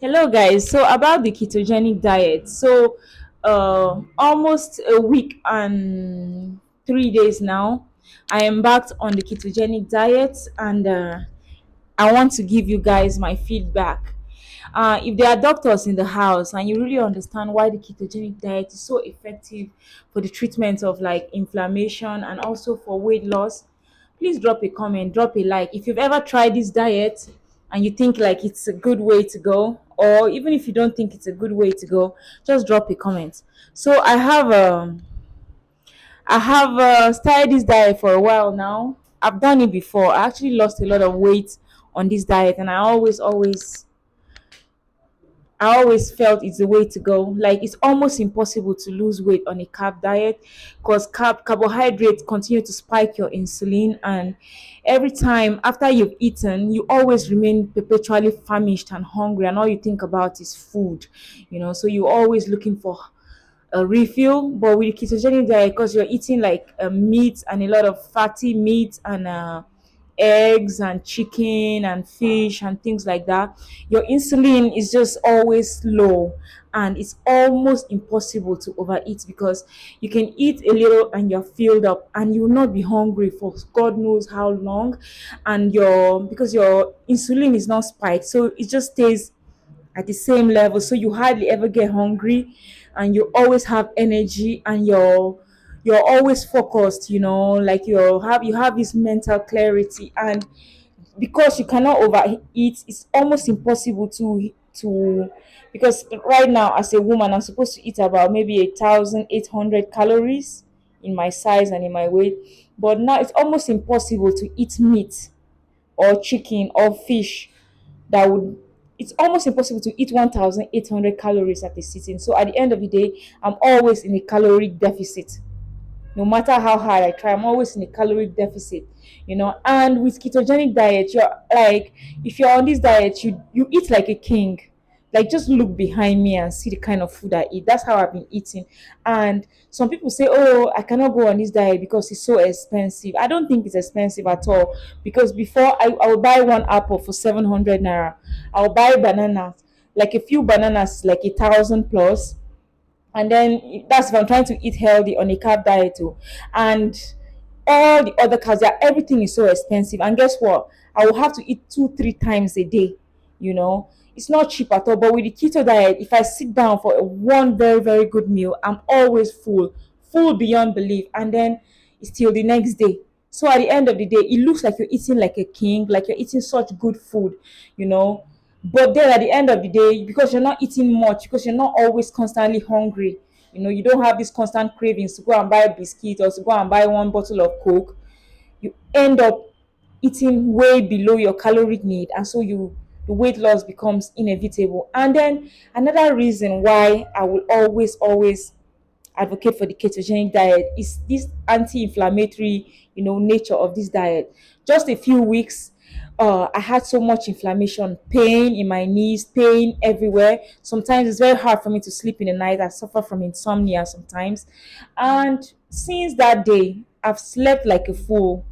Hello, guys. So, about the ketogenic diet. Almost a week and 3 days now, I embarked on the ketogenic diet, and I want to give you guys my feedback. If there are doctors in the house and you really understand why the ketogenic diet is so effective for the treatment of like inflammation and also for weight loss, please drop a comment, drop a like. If you've ever tried this diet and you think like it's a good way to go, or even if you don't think it's a good way to go, just drop a comment. So I have started this diet for a while now. I've done it before. I actually lost a lot of weight on this diet, and I always felt it's the way to go. Like it's almost impossible to lose weight on a carb diet because carbohydrates continue to spike your insulin, and every time after you've eaten, you always remain perpetually famished and hungry, and all you think about is food. So you're always looking for a refill. But with ketogenic diet, because you're eating like meat and a lot of fatty meat and eggs and chicken and fish and things like that, your insulin is just always low, and it's almost impossible to overeat because you can eat a little and you're filled up and you will not be hungry for God knows how long. And your because your insulin is not spiked, so it just stays at the same level, so you hardly ever get hungry, and you always have energy, and you're always focused, like you have this mental clarity. And because you cannot overeat, it's almost impossible to because right now as a woman I'm supposed to eat about maybe 1,800 calories in my size and in my weight. But now it's almost impossible to eat meat or chicken or fish that would it's almost impossible to eat 1,800 calories at a sitting. So at the end of the day, I'm always in a calorie deficit. No matter how hard I try, I'm always in a calorie deficit. And with ketogenic diet, you're like, if you're on this diet, you eat like a king. Like, just look behind me and see the kind of food I eat. That's how I've been eating. And some people say, oh, I cannot go on this diet because it's so expensive. I don't think it's expensive at all, because before I would buy one apple for 700 naira. I'll buy bananas, like a few bananas, like 1,000 plus. And then that's if I'm trying to eat healthy on a carb diet too. And all the other carbs, yeah, everything is so expensive. And guess what? I will have to eat 2, 3 times a day. It's not cheap at all. But with the keto diet, if I sit down for one very, very good meal, I'm always full beyond belief. And then it's till the next day. So at the end of the day, it looks like you're eating like a king, like you're eating such good food, you know. But then at the end of the day, because you're not eating much, because you're not always constantly hungry, you don't have this constant cravings to go and buy a biscuit or to go and buy one bottle of Coke, you end up eating way below your caloric need. And so the weight loss becomes inevitable. And then another reason why I will always advocate for the ketogenic diet is this anti-inflammatory, nature of this diet. Just a few weeks, I had so much inflammation, pain in my knees, pain everywhere. Sometimes it's very hard for me to sleep in the night. I suffer from insomnia sometimes. And since that day, I've slept like a fool.